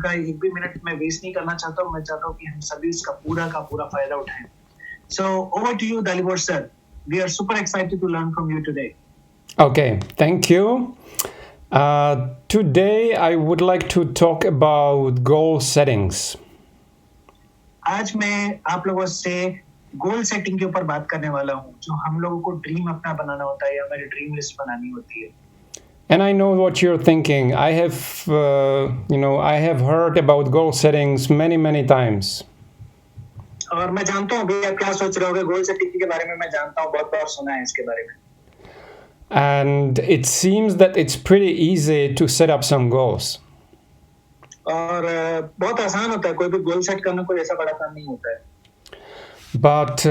का एक भी मिनट मैं वेस्ट नहीं करना चाहता हूँ. मैं चाहता हूँ कि हम सभी इसका पूरा का पूरा फायदा उठाएं. So over to you, Dalibor sir. We are super excited to learn from you today. Okay, thank you. Today I would like to talk about goal settings. आज मैं आप लोगों से गोल सेटिंग के ऊपर बात करने वाला हूँ, जो हम लोगों को ड्रीम अपना बनाना होता है या हमारी ड्रीम लिस्ट बनानी होती है. And I know what you're thinking. I have heard about goal settings many times. और मैं जानता हूँ भैया क्या सोच रहे होगे गोल सेटिंग के बारे में. मैं जानता हूँ, बहुत बार सुना है इसके बारे में. And it seems that it's pretty easy to set up some goals. और बहुत आसान होता है, कोई भी गोल सेट करना कोई ऐसा बड़ा काम नहीं होता है. But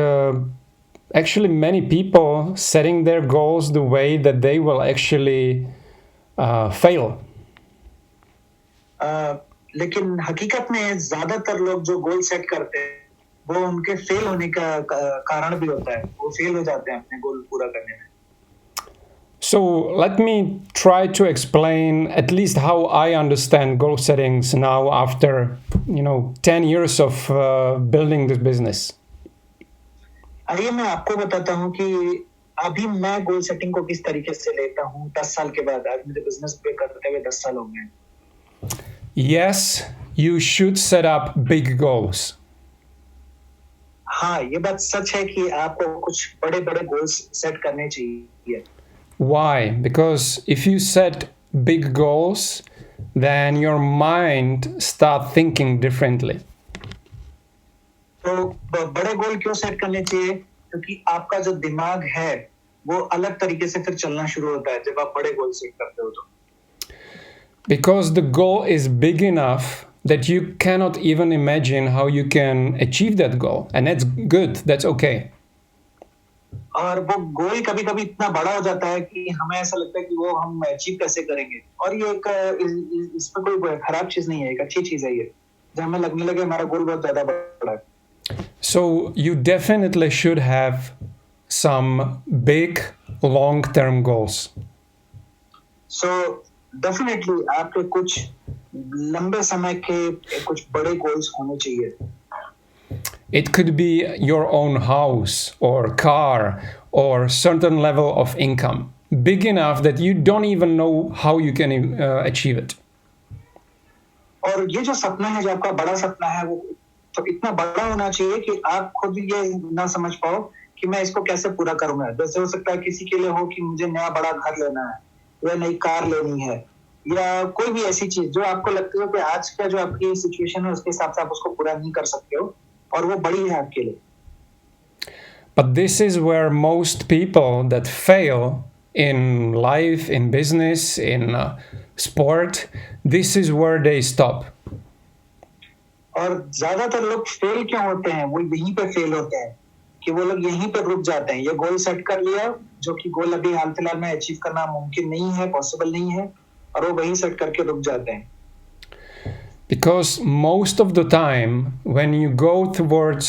actually many people setting their goals the way that they will actually fail. लेकिन हकीकत में ज्यादातर लोग जो गोल सेट करते हैं वो उनके फेल होने का कारण भी होता है. वो फेल हो जाते हैं अपने गोल पूरा करने में. So let me try to explain at least how I understand goal settings now after 10 years of building this business. आइए मैं आपको बताता हूँ कि अभी मैं गोल सेटिंग को किस तरीके से लेता हूँ 10 साल के बाद. आज मुझे बिजनेस पे करते हुए 10 साल हो गए. Yes, you should set up big goals. हाँ, ये बात सच है कि आपको कुछ बड़े-बड़े गोल्स सेट करने चाहिए. Why? Because if you set big goals, then your mind start thinking differently. तो बड़े गोल क्यों सेट करने चाहिए? क्योंकि आपका जो दिमाग है वो अलग तरीके से फिर चलना शुरू होता है जब आप बड़े गोल सेट करते हो तो. Because the goal is big enough that you cannot even imagine how you can achieve that goal. And that's good, that's okay. और वो गोल कभी-कभी इतना बड़ा हो जाता है कि हमें ऐसा लगता है कि वो हम अचीव कैसे करेंगे. और ये इसमें कोई खराब चीज नहीं है, एक अच्छी चीज है ये. जब हमें लगने लगे हमारा गोल बहुत ज्यादा बड़ा है. So you definitely should have some big long-term goals. So definitely आपके कुछ लंबे समय के कुछ बड़े गोल्स होने चाहिए. It could be your own house or car or certain level of income, big enough that you don't even know how you can achieve it. और ये जो सपना है, जो आपका बड़ा सपना है, वो तो इतना बड़ा होना चाहिए कि आप खुद ये ना समझ पाओ कि मैं इसको कैसे पूरा करूंगा. जैसे हो सकता है किसी के लिए हो कि मुझे नया बड़ा घर लेना है या नई कार लेनी है या कोई भी ऐसी चीज जो आपको लगती है कि आज का जो आपकी सिचुएशन है उसके हिसाब से आप उसको पूरा नहीं कर सकते हो और वो बड़ी है आपके लिए. But this is where most people that fail in life, in business, in sport, this is where they stop. और ज्यादातर लोग फेल क्यों होते हैं? वो यहीं पे फेल होते हैं कि वो लोग यहीं पे रुक जाते हैं. ये गोल सेट कर लिया जो कि गोल अभी हाल फिलहाल में अचीव करना मुमकिन नहीं है, पॉसिबल नहीं है, और वो वहीं सेट करके रुक जाते हैं. Because most of the time when you go towards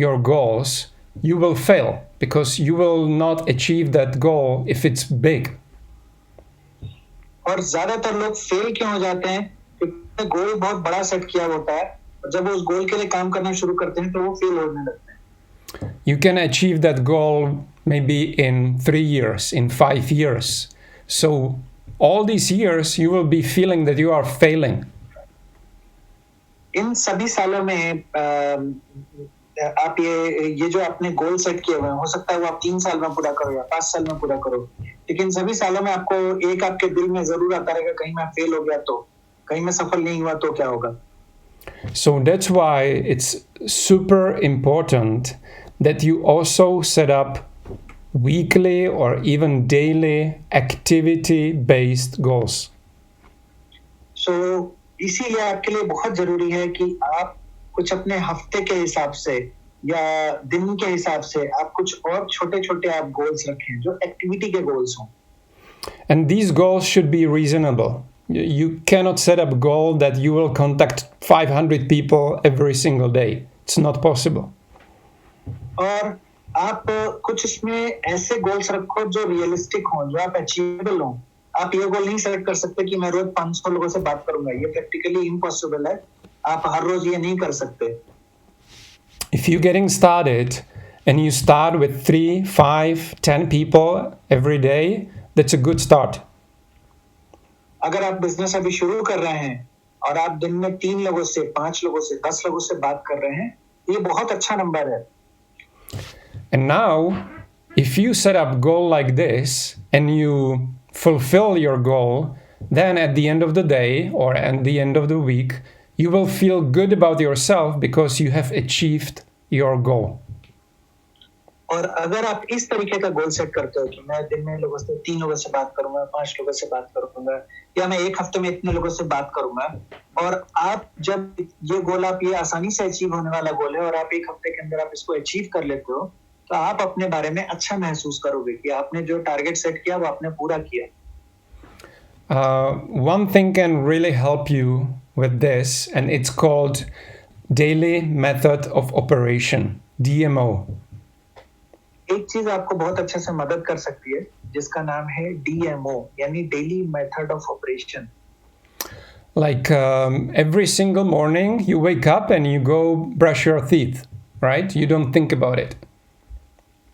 your goals, you will fail because you will not achieve that goal if it's big. और ज्यादातर लोग फेल क्यों हो जाते हैं? क्योंकि गोल बहुत बड़ा सेट किया होता है और जब वो उस गोल के लिए काम करना शुरू करते हैं तो वो फेल होने लगते हैं. You can achieve that goal maybe in 3 years, in 5 years. So all these years you will be feeling that you are failing. इन सभी सालों में आप ये जो आपने गोल सेट किए हुए हैं, हो सकता है वो आप 3 साल में पूरा करो या 5 साल में पूरा करो, लेकिन सभी सालों में आपको एक आपके दिल में जरूर आता रहेगा कहीं मैं फेल हो गया तो, कहीं मैं सफल नहीं हुआ तो क्या होगा. So that's why it's super important that you also set up weekly or even daily activity based goals. So इसीलिए आपके लिए बहुत जरूरी है कि आप कुछ अपने हफ्ते के हिसाब से या दिन के हिसाब से आप कुछ और छोटे-छोटे आप गोल्स रखें जो एक्टिविटी के गोल्स हों. And these goals should be reasonable. You cannot set up a goal that you will contact 500 people every single day. It's not possible. और आप कुछ इसमें ऐसे गोल्स रखो जो रियलिस्टिक हों, जो आप अचीवेबल हों, आप ये गोल नहीं सेट कर सकते कि मैं रोज 500 लोगों से बात करूंगा, ये प्रैक्टिकली इम्पॉसिबल है, आप हर रोज ये नहीं कर सकते। If you're getting started and you start with 3, 5, 10 people every day, that's a good start. अगर आप बिजनेस अभी शुरू कर रहे हैं और आप दिन में 3 लोगों से, 5 लोगों से, 10 लोगों से बात कर रहे हैं, ये बहुत अच्छा नंबर है। And now, if you set up goal like this and you fulfill your goal, then at the end of the day or at the end of the week, you will feel good about yourself because you have achieved your goal. और अगर आप इस तरीके का goal set करते हो कि मैं दिन में लोगों से 3 लोगों से बात करूंगा, 5 लोगों से बात करूंगा, या मैं एक हफ्ते में इतने लोगों से बात करूंगा, और आप जब ये गोल, आप ये आसानी से अचीव होने वाला गोल है और आप एक हफ्ते के अंदर आप इसको अचीव कर लेते हो, तो आप अपने बारे में अच्छा महसूस करोगे कि आपने जो टारगेट सेट किया वो आपने पूरा किया। One thing can really help you with this, and it's called Daily Method of Operation, DMO. एक चीज आपको बहुत अच्छे से मदद कर सकती है जिसका नाम है DMO, यानी daily method of operation. Like every single morning you wake up and you go brush your teeth, right? You don't think about it.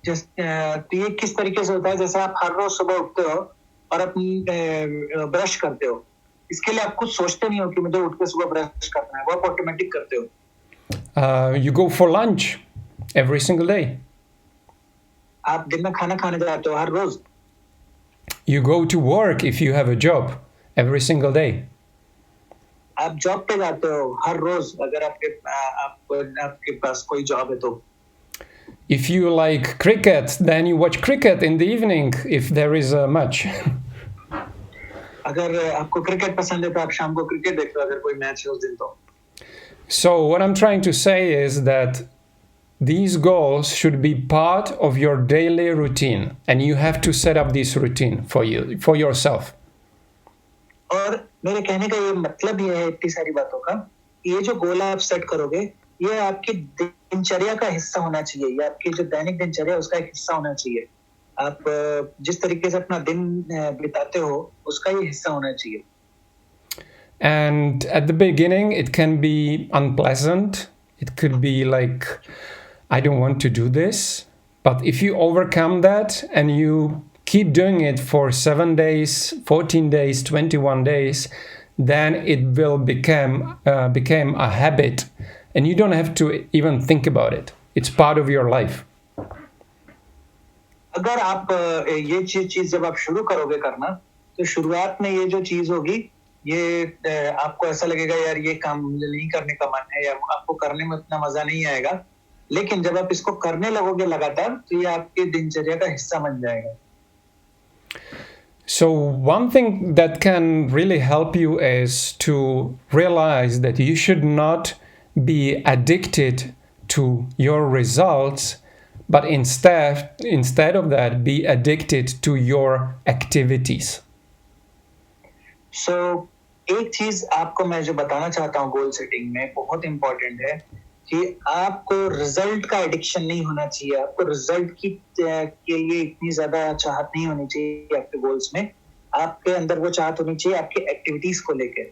तो ये किस तरीके से होता है, जैसे आप हर रोज सुबह उठते हो और अपनी ब्रश करते हो, इसके लिए आप कुछ सोचते नहीं हो कि मुझे उठ के सुबह ब्रश करना है, वो आप ऑटोमेटिक करते हो। You go for lunch every single day. आप दिन में खाना खाने जाते हो हर रोज। You go to work if you have a job every single day. आप जॉब पे जाते हो हर रोज अगर आपके पास कोई जॉब है तो। If you like cricket, then you watch cricket in the evening if there is a match. अगर आपको क्रिकेट पसंद है तो आप शाम को क्रिकेट देखते हो अगर कोई मैच है उस दिन तो। So what I'm trying to say is that these goals should be part of your daily routine, and you have to set up this routine for you, for yourself. और मेरे कहने का ये मतलब ये है इतनी सारी बातों का, ये जो गोल आप सेट करोगे ये आपकी दिनचर्या का हिस्सा होना चाहिए, ये आपकी जो दैनिक दिनचर्या है उसका एक हिस्सा होना चाहिए। आप जिस तरीके से अपना दिन बिताते हो उसका ये हिस्सा होना चाहिए। And at the beginning it can be unpleasant. It could be like, I don't want to do this. But if you overcome that and you keep doing it for 7 days, 14 days, 21 days, then it will become a habit, and you don't have to even think about it. It's part of your life. अगर आप ये चीज जब आप शुरू करोगे करना, तो शुरुआत में ये जो चीज होगी, ये आपको ऐसा लगेगा यार ये काम मुझे नहीं करने का मन है, या आपको करने में उतना मजा नहीं आएगा, लेकिन जब आप इसको करने लगोगे लगातार तो ये आपके दिनचर्या का हिस्सा बन जाएगा। So one thing that can really help you is to realize that you should not be addicted to your results, but instead of that, be addicted to your activities. So एक चीज आपको मैं जो बताना चाहता हूँ गोल सेटिंग में बहुत इंपॉर्टेंट है कि आपको रिजल्ट का एडिक्शन नहीं होना चाहिए, आपको रिजल्ट के लिए इतनी ज्यादा चाहत नहीं होनी चाहिए आपके गोल्स में, आपके अंदर वो चाहत होनी चाहिए आपकी एक्टिविटीज को लेकर।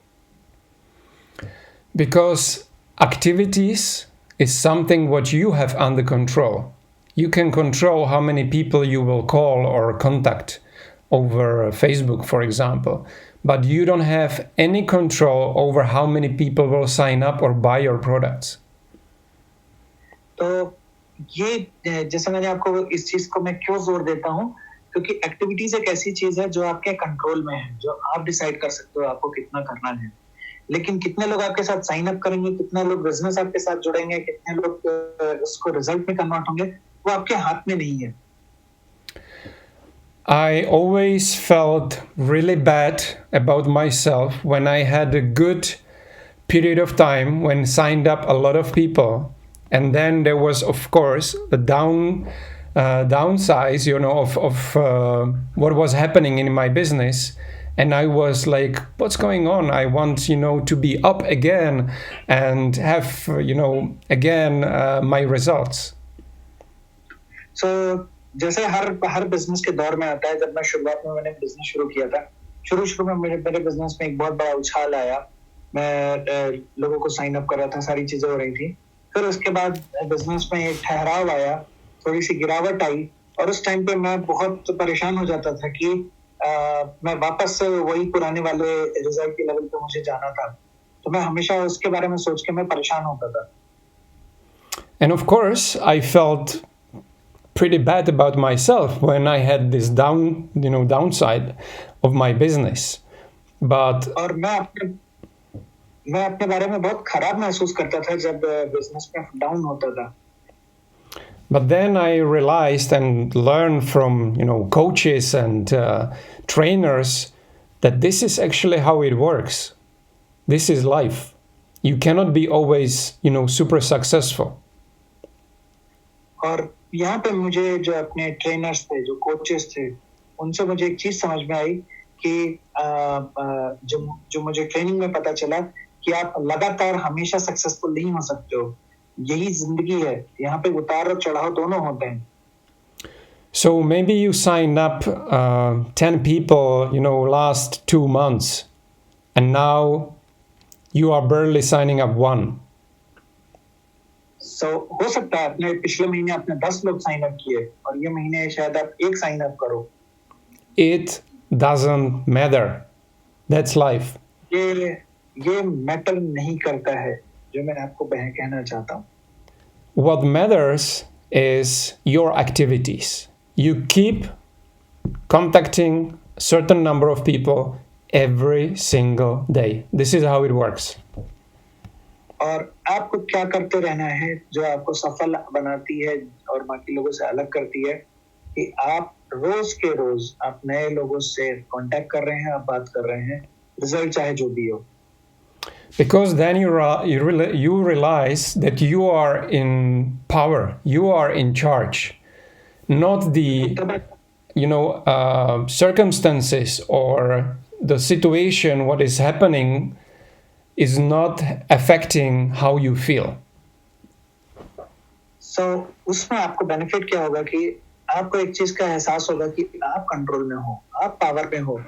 Because activities is something what you have under control. You can control how many people you will call or contact over Facebook, for example, but you don't have any control over how many people will sign up or buy your products. तो ये जैसे मैंने आपको इस चीज को मैं क्यों जोर देता हूँ, क्योंकि एक्टिविटीज एक ऐसी चीज है जो आपके कंट्रोल में है, जो आप डिसाइड कर सकते हो आपको कितना करना है, लेकिन कितने लोग आपके साथ साइन अप करेंगे, कितने लोग बिजनेस आपके साथ जुड़ेंगे, कितने लोग उसको रिजल्ट में कन्वर्ट होंगे, वो आपके हाथ में नहीं है। I always felt really bad about myself when I had a good period of time when signed up a lot of people, and then there was, of course, the downsize, of what was happening in my business. And I was like, what's going on? I want, to be up again and have, again, my results. So, जैसे हर business के दौर में आता है, जब मैं शुरुआत में मैंने बिजनेस शुरू किया था, शुरू में मेरे बिजनेस में एक बहुत बड़ा उछाल आया, मैं लोगों को साइन अप कर रहा था, सारी चीजें हो रही थी। फिर उसके बाद बिजनेस में एक ठहराव आया, थोड़ी सी गिरावट आई, और उस टाइम पे मैं बहुत परेशान हो जाता था कि मैं वापस से वही पुराने वाले रिजल्ट के लेवल पे मुझे जाना था। तो मैं हमेशा उसके बारे में सोच के मैं परेशान होता था। And of course, I felt pretty bad about myself when I had this downside of my business. But और मैं अपने बारे में बहुत खराब महसूस करता था जब बिजनेस में डाउन होता था। But then I realized and learned from coaches and trainers that this is actually how it works. This is life. You cannot be always super successful. और यहाँ पे मुझे जो अपने ट्रेनर्स थे, जो कोचेस थे, उनसे मुझे एक चीज समझ में आई कि जो मुझे ट्रेनिंग में पता चला कि आप लगातार हमेशा सक्सेसफुल नहीं हो सकते हो। यही जिंदगी है, यहाँ पे उतार और चढ़ाव दोनों होते हैं। So maybe you signed up 10 people, last 2 months, and now you are barely signing up one. So हो सकता है आपने पिछले महीने आपने 10 लोग साइन अप किए और ये महीने शायद आप एक साइन अप करो। It doesn't matter. That's life. ये मैटर नहीं करता है, जो मैं आपको कहना चाहता हूँ। What matters is your activities. You keep contacting a certain number of people every single day. This is how it works. और आपको क्या करते रहना है जो आपको सफल बनाती है और बाकी लोगों से अलग करती है, कि आप रोज के रोज आप नए लोगों से कांटेक्ट कर रहे हैं, आप बात कर रहे हैं, रिजल्ट चाहे जो भी हो। Because then you realize that you are in power, you are in charge, not the circumstances or the situation, what is happening is not affecting how you feel. So उसमें आपको बेनिफिट क्या होगा कि आपको एक चीज का एहसास होगा कि आप कंट्रोल में हो, आप पावर में हो।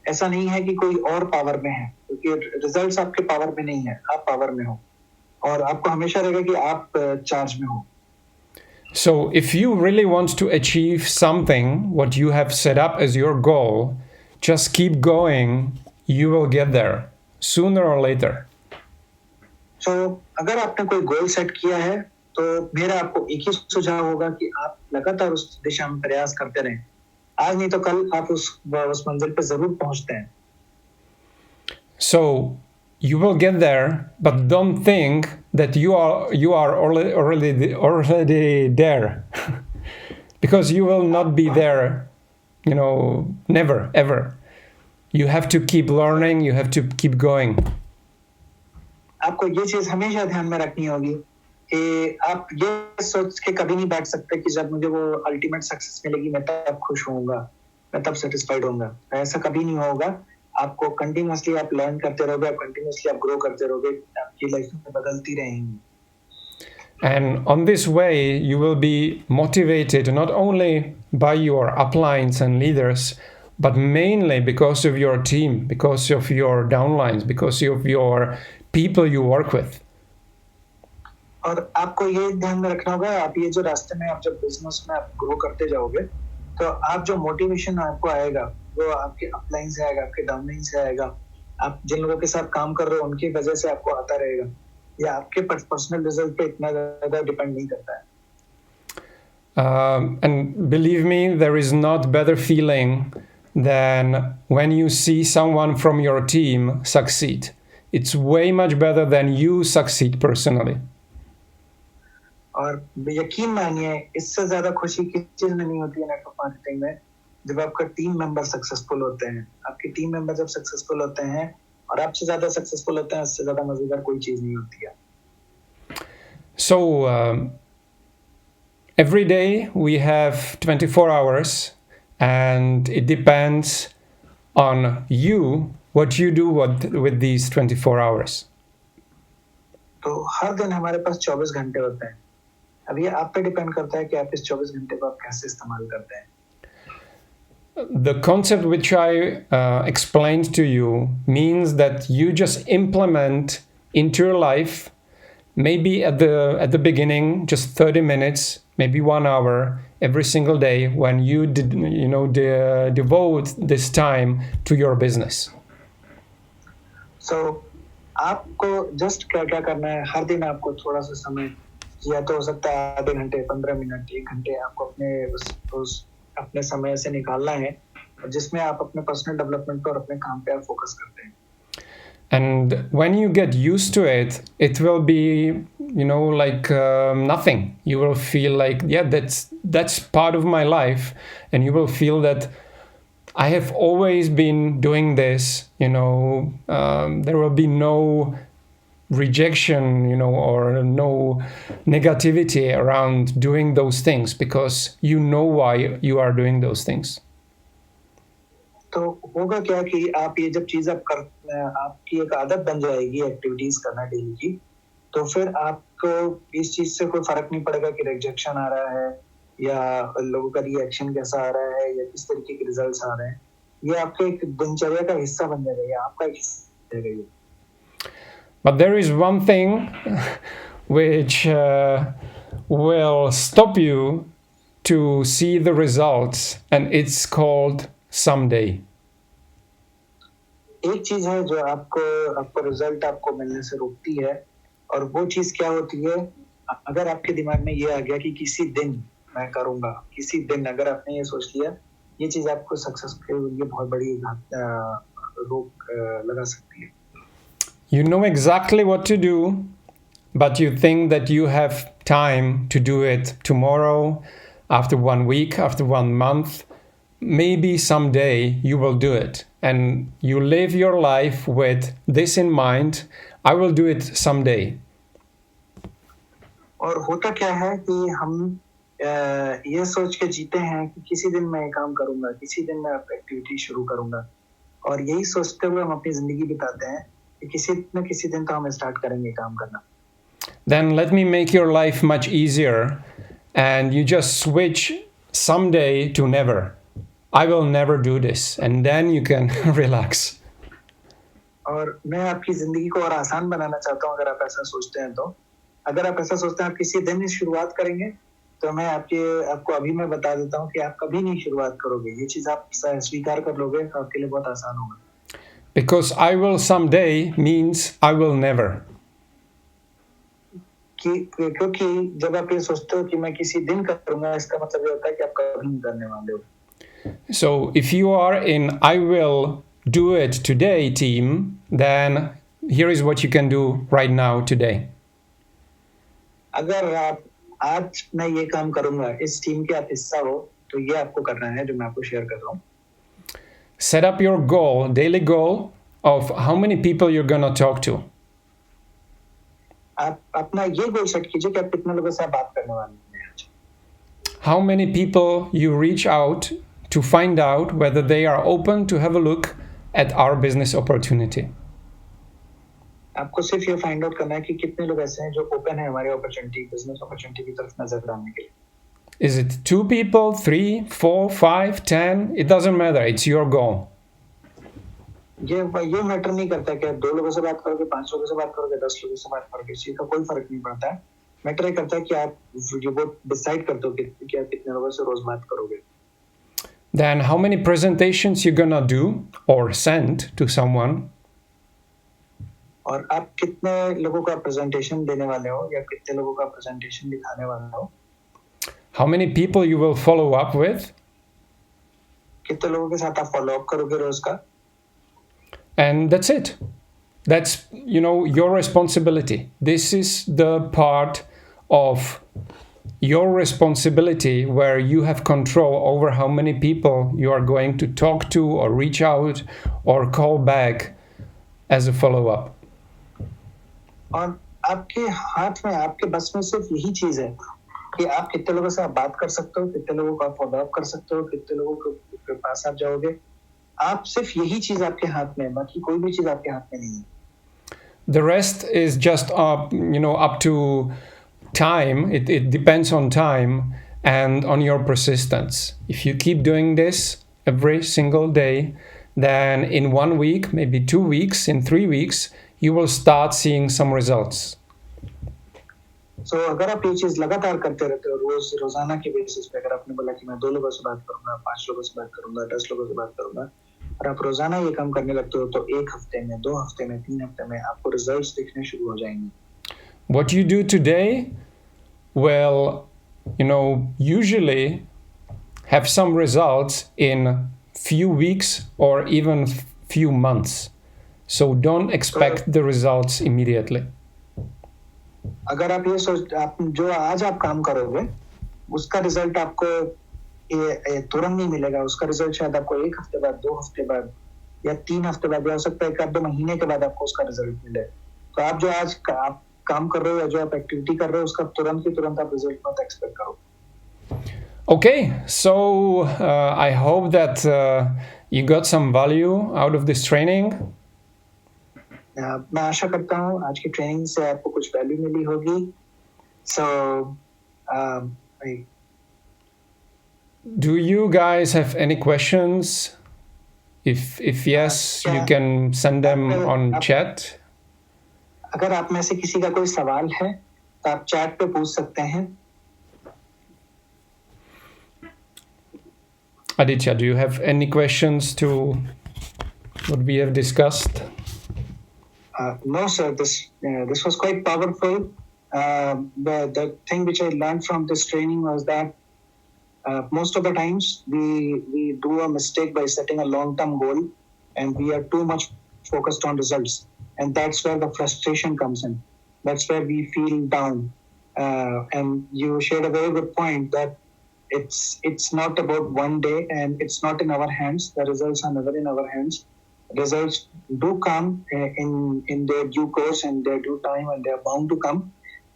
ऐसा नहीं है कि कोई और पावर में है, क्योंकि रिजल्ट्स आपके पावर में नहीं है, आप पावर में हो, और आपको हमेशा रहेगा कि आप चार्ज में हो। So if you really want to achieve something, what you have set up as your goal, just keep going, you will get there sooner or later. So अगर आपने कोई गोल सेट किया है तो मेरा आपको एक ही सुझाव होगा कि आप लगातार उस दिशा में प्रयास करते रहें। आज नहीं तो कल आप उस मंजिल पे जरूर पहुंचते हैं। So you will get there, but don't think that you are already there, because you will not be there, never ever. You have to keep learning. You have to keep going. आपको ये चीज हमेशा ध्यान में रखनी होगी कि आप ये सोच के कभी नहीं बैठ सकते कि जब मुझे वो अल्टीमेट सक्सेस मिलेगी मैं तब खुश होऊंगा, मैं तब सेटिस्फाइड होऊंगा। ऐसा कभी नहीं होगा। आपको कंटिन्यूअसली आप लर्न करते रहोगे, आप कंटिन्यूअसली आप ग्रो करते रहोगे, आपकी लाइफ में बदलती रहेंगी। And on this way, you will be motivated not only by your uplines and leaders, but mainly because of your team, because of your downlines, because of your people you work with. और आपको ये ध्यान में रखना होगा, आप ये जो रास्ते में आप जब बिजनेस में आप ग्रो करते जाओगे तो आप जो मोटिवेशन आपको आएगा वो आपके अपलाइन से आएगा, आपके डाउनलाइन से आएगा, आप जिन लोगों के साथ काम कर रहे हो उनकी वजह से आपको आता रहेगा। ये आपके पर्सनल रिजल्ट पे इतना ज्यादा डिपेंड नहीं करता है। And believe me, there is not better feeling than when you see someone from your team succeed. It's way much better than you succeed personally. और यकीन मानिए, इससे ज्यादा खुशी किसी चीज में नहीं होती है नेटवर्क मार्केटिंग में, जब आपका टीम मेंबर सक्सेसफुल होते हैं। आपके टीम मेंबर जब सक्सेसफुल होते हैं और आपसे ज्यादा सक्सेसफुल होते हैं, उससे ज्यादा मजेदार कोई चीज नहीं होती है। So every day we have 24 hours, and it depends on you what you do with these 24 hours. तो हर दिन हमारे पास 24 घंटे होते हैं। अब ये आप पे डिपेंड करता है कि आप इस 24 घंटे को आप कैसे इस्तेमाल करते हैं। the concept which I explained to you means that you just implement into your life, maybe at the beginning, just 30 minutes, maybe 1 hour every single day, when you devote this time to your business. So आपको just क्या क्या करना है, हर दिन आपको थोड़ा सा समय, या तो हो सकता है आधे घंटे, 15 मिनट, 1 घंटे, आपको अपने समय से निकालना है, जिसमें आप अपने पर्सनल डेवलपमेंट और अपने काम पे आप फोकस करते हैं. And when you get used to it, it will be, like nothing. You will feel like, yeah, that's part of my life, and you will feel that I have always been doing this. There will be no rejection, or no negativity around doing those things, because you know why you are doing those things. तो होगा क्या कि आप ये जब चीज आप करते हैं, आपकी एक आदत बन जाएगी एक्टिविटीज करना डेली की, तो फिर आपको इस चीज से कोई फर्क नहीं पड़ेगा कि रिजेक्शन आ रहा है या लोगों का रिएक्शन कैसा आ रहा है या किस तरीके के रिजल्ट्स आ रहे हैं. ये आपके एक दिनचर्या का हिस्सा बन जाएगा, ये आपका एक हिस्सा बन जाएगा. But there is one thing which will stop you to see the results, and it's called someday. एक चीज है जो आपको रिजल्ट आपको मिलने से रोकती है, और वो चीज क्या होती है, अगर आपके दिमाग में ये आ गया कि किसी दिन मैं करूंगा, किसी दिन अगर आपने ये सोच लिया, ये चीज आपको सक्सेस के लिए बहुत बड़ी रोक लगा सकती है. You know exactly what to do, but you think that you have time to do it tomorrow, after 1 week, after 1 month. Maybe someday you will do it, and you live your life with this in mind. I will do it someday. और होता क्या है कि हम ये सोच के जीते हैं कि किसी दिन मैं ये काम करूंगा, किसी दिन मैं एक्टिविटी शुरू करूंगा, और यही सोचते हुए हम अपनी जिंदगी बिताते हैं कि किसी न किसी दिन तो हम स्टार्ट करेंगे काम करना. Then let me make your life much easier, and you just switch someday to never. I will never do this, and then you can relax. और मैं आपकी जिंदगी को और आसान बनाना चाहता हूँ. अगर आप ऐसा सोचते हैं, तो अगर आप ऐसा सोचते हैं आप किसी दिन ही शुरुआत करेंगे, तो मैं आपको अभी मैं बता देता हूँ कि आप कभी नहीं शुरुआत करोगे. ये चीज आप स्वीकार कर लोगे तो आपके लिए बहुत आसान होगा. Because I will someday means I will never. क्योंकि जब आप ये सोचते हो कि मैं किसी दिन करूंगा, इसका मतलब ये होता है कि आप कभी नहीं करने वाले हो. So if you are in I will do it today team, then here is what you can do right now today. अगर आप आज मैं ये काम करूंगा, इस टीम के आप हिस्सा हो, तो ये आपको करना है जो मैं आपको शेयर कर रहा हूँ. Set up your goal, daily goal of how many people you're gonna talk to. आप अपना ये गोल सेट कीजिए कि आप कितने लोगों से बात करने वाले हैं आज. How many people you reach out to find out whether they are open to have a look at our business opportunity. आपको सिर्फ ये फाइंड आउट करना है कि कितने लोग ऐसे हैं जो ओपन है हमारी अपॉर्चुनिटी, बिजनेस अपॉर्चुनिटी की तरफ नजर डालने के लिए. Is it 2 people, 3, 4, 5, 10? It doesn't matter. It's your goal. ये मैटर नहीं करता कि आप 2 लोगों से बात करोगे, 5 लोगों से बात करोगे, 10 लोगों से बात करोगे, इससे का कोई फर्क नहीं पड़ता है. मैटर ये करता है कि आप वो डिसाइड करते हो कि आप कितने लोगों से रोज बात करोगे. Then how many presentations you're gonna do or send to someone? और आप कितने लोगों का प्रेजेंटेशन देने वाले हो या कितने लोगों का प्रेजेंटेशन दिखाने वाले हो. How many people you will follow up with? कितने लोगों के साथ आप फॉलो अप करोगे रोज का. And that's it. That's, your responsibility. This is the part of your responsibility where you have control over how many people you are going to talk to or reach out or call back as a follow-up. और आपके हाथ में, आपके बस में सिर्फ यही चीज है कि आप कितने लोगों से आप बात कर सकते हो, कितने लोगों का फॉलो अप कर सकते हो, कितने लोगों के पास आप जाओगे. आप सिर्फ यही चीज आपके हाथ में है, बाकी कोई भी चीज आपके हाथ में नहीं है. The rest is just up to time. It depends on time and on your persistence. If you keep doing this, every single day, then in 1 week, maybe 2 weeks, in 3 weeks, you will start seeing some results. So अगर आप ये चीज लगातार करते रहते हो रोजाना के बेसिस पे, अगर आपने बोला कि मैं 2 लोगों से बात करूंगा, 5 लोगों से बात करूंगा, 10 लोगों से बात करूंगा, और आप रोजाना ये काम करने लगते हो, तो 1 हफ्ते में, 2 हफ्ते में, 3 हफ्ते में आपको रिजल्ट्स दिखने शुरू हो जाएंगे. What you do today will, usually have some results in few weeks or even few months. So don't expect the results immediately. अगर आप जो आज आप काम करोगे उसका रिजल्ट आपको तुरंत नहीं मिलेगा. उसका रिजल्ट शायद आपको 1 हफ्ते बाद, 2 हफ्ते बाद या 3 हफ्ते बाद, या हो सकता है 1-2 महीने के बाद आपको उसका रिजल्ट मिले. तो आप जो आज आप काम कर रहे हो या जो आप एक्टिविटी कर रहे हो उसका तुरंत आप रिजल्ट मत एक्सपेक्ट करो. Okay, so I hope that you got some value out of this training. मैं आशा करता हूँ आज की ट्रेनिंग से आपको कुछ वैल्यू मिली होगी. So do you guys have any questions? If yes, you can send them on chat. अगर आप में से किसी का कोई सवाल है तो आप चैट पे पूछ सकते हैं. Aditya, do you have any questions to what we have discussed? No, sir. This was quite powerful. The thing which I learned from this training was that most of the times we do a mistake by setting a long-term goal, and we are too much focused on results, and that's where the frustration comes in. That's where we feel down. And you shared a very good point that it's not about one day, and it's not in our hands. The results are never in our hands. Results do come in their due course and their due time, and they are bound to come.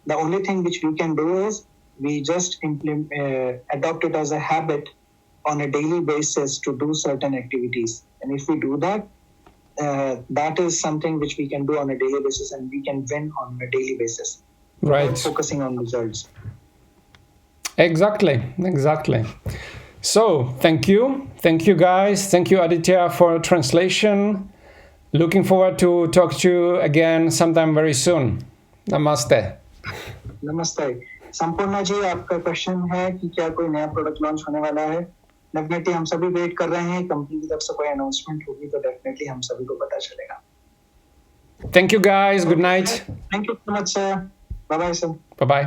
The only thing which we can do is we just adopt it as a habit on a daily basis to do certain activities. And if we do that, that is something which we can do on a daily basis, and we can win on a daily basis. Right. Focusing on results. Exactly. So thank you guys. Thank you, Aditya, for translation. Looking forward to talk to you again sometime very soon. Namaste. नमस्ते. संपूर्णा जी, आपका question है कि क्या कोई नया product launch होने वाला है. डेफिनेटली हम सभी वेट कर रहे हैं. कंपनी की तरफ से कोई अनाउंसमेंट होगी तो डेफिनेटली हम सभी को पता चलेगा. Thank you guys. Good night. Thank you so much, sir. Bye bye, sir. Bye bye.